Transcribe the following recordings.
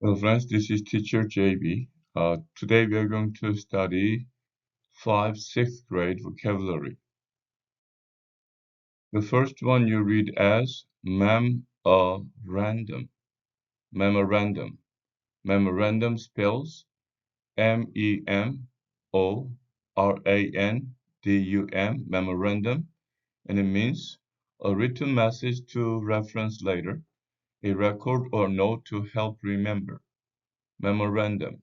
Hello friends, this is teacher JB. Today we are going to study 6th grade vocabulary. The first one you read as memorandum. Memorandum. Memorandum spells memorandum, memorandum, and it means a written message to reference later, a record or note to help remember. Memorandum.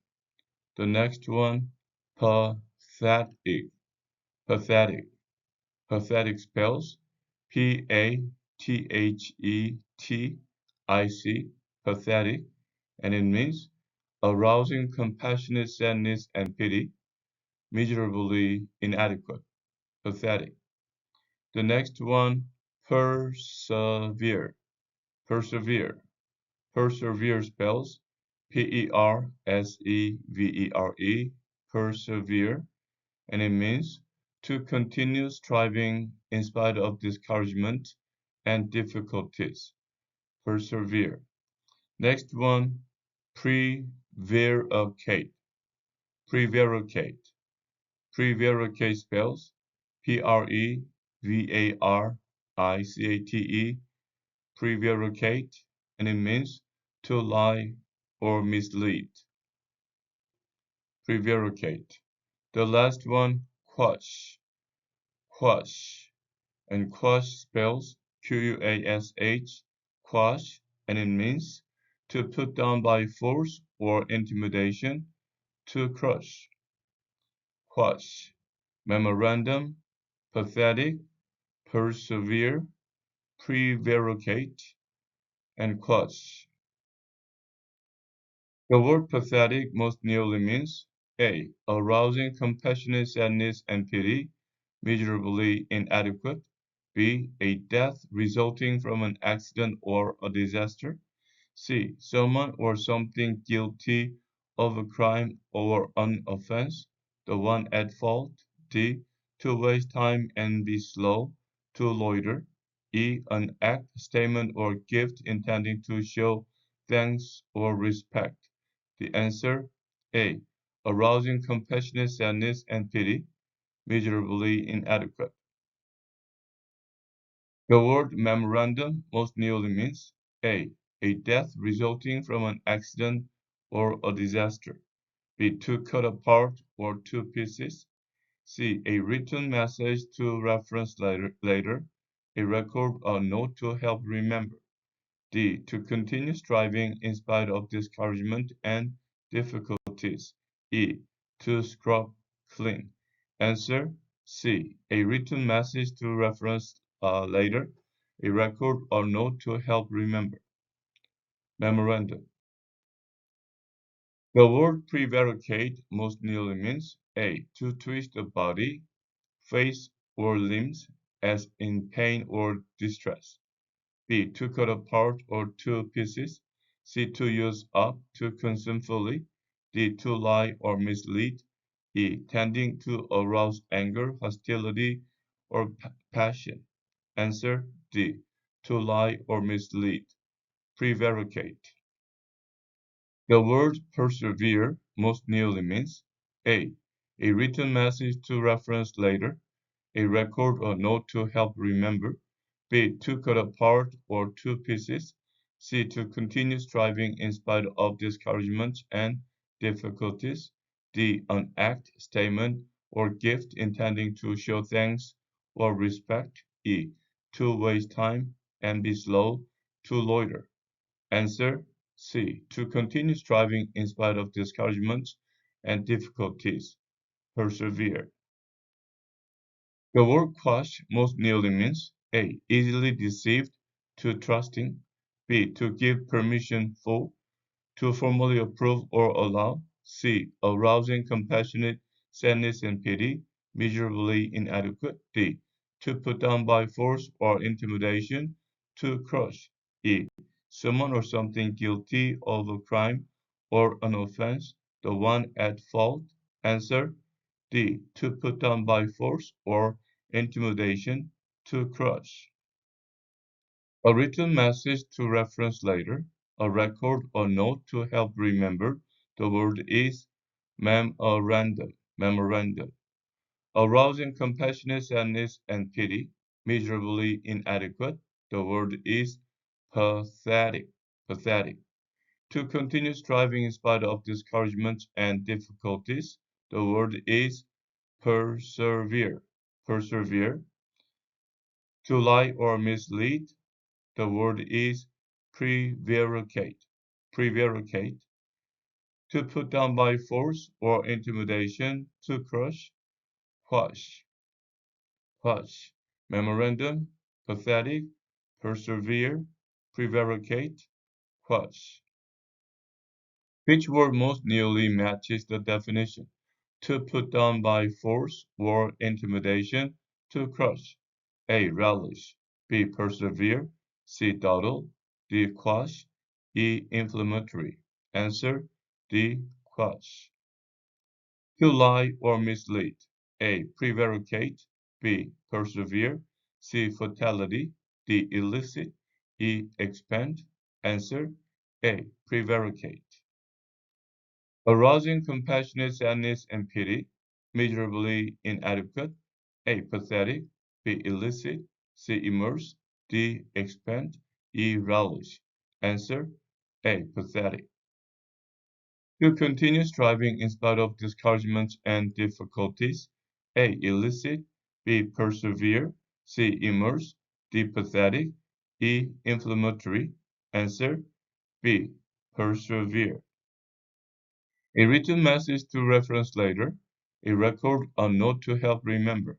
The next one, pathetic. Pathetic. Pathetic spells Pathetic, pathetic, and it means arousing compassionate sadness and pity, miserably inadequate. Pathetic. The next one, persevere. Persevere. Persevere spells Persevere, persevere, and it means to continue striving in spite of discouragement and difficulties. Persevere. Next one, prevaricate. Prevaricate. Prevaricate spells Prevaricate, prevaricate, and it means to lie or mislead. Prevaricate. The last one, quash. Quash. And quash spells Quash, quash, and it means to put down by force or intimidation, to crush. Quash. Memorandum, pathetic, persevere, prevaricate, and quash. The word pathetic most nearly means A. Arousing compassionate sadness and pity, miserably inadequate. B. A death resulting from an accident or a disaster. C. Someone or something guilty of a crime or an offense, the one at fault. D. To waste time and be slow, to loiter. E. An act, statement, or gift intending to show thanks or respect. The answer A. Arousing compassionate sadness and pity, miserably inadequate. The word memorandum most nearly means A. A death resulting from an accident or a disaster. B. To cut apart or to pieces. C. A written message to reference later, a record or note to help remember. D. To continue striving in spite of discouragement and difficulties. E. To scrub clean. Answer C. A written message to reference later, a record or note to help remember. Memorandum. The word prevaricate most nearly means A. To twist the body, face, or limbs as in pain or distress. B. To cut apart or to pieces. C. To use up, to consume fully. D. To lie or mislead. E. Tending to arouse anger, hostility, or passion. Answer D. To lie or mislead. Prevaricate. The word persevere most nearly means A. A written message to reference later, a record or note to help remember. B. To cut apart or to pieces. C. To continue striving in spite of discouragement and difficulties. D. An act, statement, or gift intending to show thanks or respect. E. To waste time and be slow, to loiter. Answer C. To continue striving in spite of discouragement and difficulties. Persevere. The word quash most nearly means A. Easily deceived, to trusting. B. To give permission for, to formally approve or allow. C. Arousing compassionate sadness and pity, miserably inadequate. D. To put down by force or intimidation, to crush. E. Someone or something guilty of a crime or an offense, the one at fault. Answer D. To put down by force or intimidation, to crush. A written message to reference later, a record or note to help remember. The word is memorandum. Memorandum. Arousing compassionate sadness and pity, miserably inadequate. The word is pathetic. Pathetic. To continue striving in spite of discouragement and difficulties. The word is persevere. Persevere. To lie or mislead. The word is prevaricate. Prevaricate. To put down by force or intimidation. To crush. Quash. Quash. Memorandum. Pathetic. Persevere. Prevaricate. Quash. Which word most nearly matches the definition? To put down by force or intimidation. To crush. A. Relish. B. Persevere. C. Dawdle. D. Quash. E. Inflammatory. Answer D. Quash. To lie or mislead. A. Prevaricate. B. Persevere. C. Fatality. D. Illicit. E. Expand. Answer A. Prevaricate. Arousing compassionate sadness and pity. Miserably inadequate. A. Pathetic. B. Illicit. C. Immerse. D. Expand. E. Relish. Answer A. Pathetic. To continue striving in spite of discouragements and difficulties. A. Illicit. B. Persevere. C. Immerse. D. Pathetic. E. Inflammatory. Answer B. Persevere. A written message to reference later. A record or note to help remember.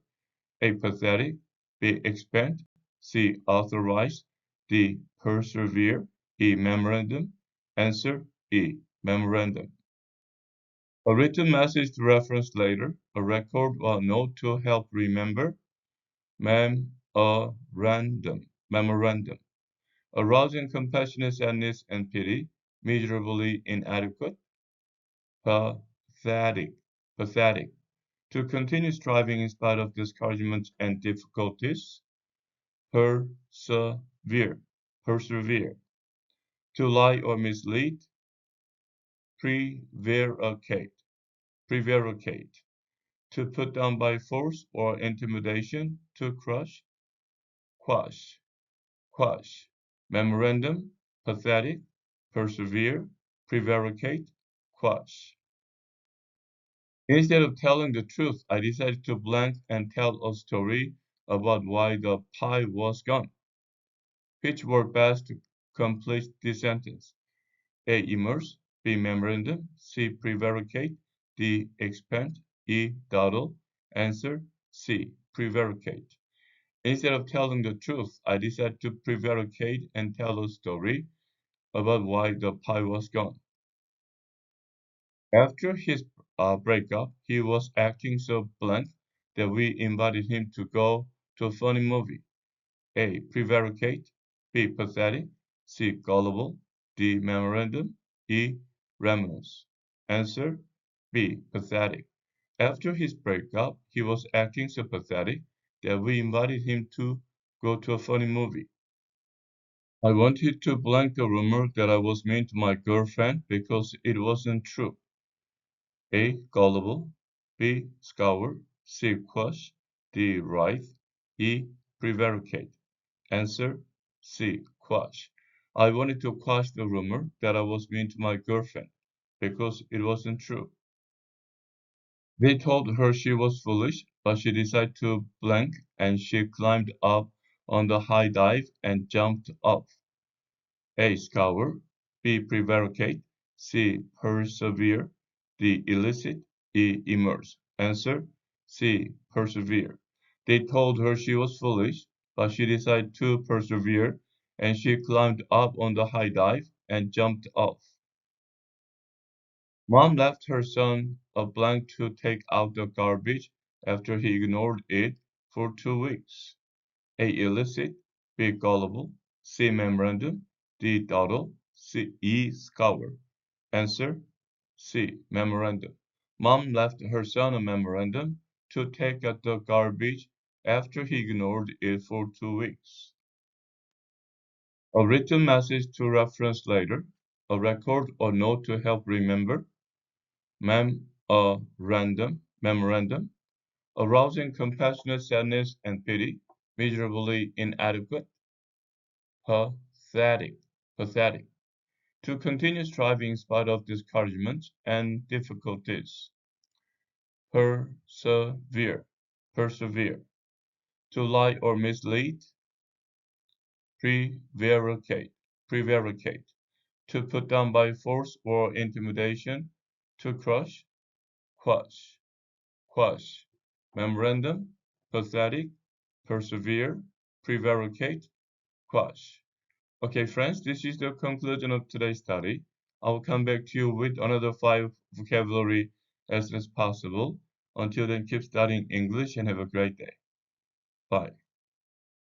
A. Pathetic. B. Expand. C. Authorize. D. Persevere. E. Memorandum. Answer E. Memorandum. A written message to reference later. A record or note to help remember. Memorandum. Memorandum. Arousing compassionate sadness and pity. Miserably inadequate. Pathetic. Pathetic. To continue striving in spite of discouragement and difficulties. Persevere. Persevere. To lie or mislead. Prevaricate. Prevaricate. To put down by force or intimidation. To crush. Quash. Quash. Memorandum. Pathetic. Persevere. Prevaricate. Quash. Instead of telling the truth, I decided to blank and tell a story about why the pie was gone. Which word best to complete this sentence? A. Immerse. B. Memorandum. C. Prevaricate. D. Expand. E. Dawdle. Answer C. Prevaricate. Instead of telling the truth, I decided to prevaricate and tell a story about why the pie was gone. After his breakup, he was acting so blank that we invited him to go to a funny movie. A. Prevaricate. B. Pathetic. C. Gullible. D. Memorandum. E. Reminisce. Answer B. Pathetic. After his breakup, he was acting so pathetic that we invited him to go to a funny movie. I wanted to blank the rumor that I was mean to my girlfriend because it wasn't true. A. Gullible. B. Scour. C. Quash. D. Writhe. E. Prevaricate. Answer C. Quash. I wanted to quash the rumor that I was mean to my girlfriend because it wasn't true. They told her she was foolish, but she decided to blank and she climbed up on the high dive and jumped off. A. Scour. B. Prevaricate. C. Persevere. D. Illicit. E. Immerse. Answer C. Persevere. They told her she was foolish, but she decided to persevere and she climbed up on the high dive and jumped off. Mom left her son a blank to take out the garbage after he ignored it for 2 weeks. A. Illicit. B. Gullible. C. Memorandum. D. Dawdle. C. E. Scour. Answer C. Memorandum. Mom left her son a memorandum to take out the garbage after he ignored it for 2 weeks. A written message to reference later, a record or note to help remember, memorandum, arousing compassionate sadness and pity, miserably inadequate, pathetic, pathetic, to continue striving in spite of discouragement and difficulties, persevere, persevere, to lie or mislead, prevaricate, prevaricate, to put down by force or intimidation, to crush, quash, quash, memorandum, pathetic, persevere, prevaricate, quash. Okay, friends, this is the conclusion of today's study. I will come back to you with another 5 vocabulary as soon as possible. Until then, keep studying English and have a great day. Bye.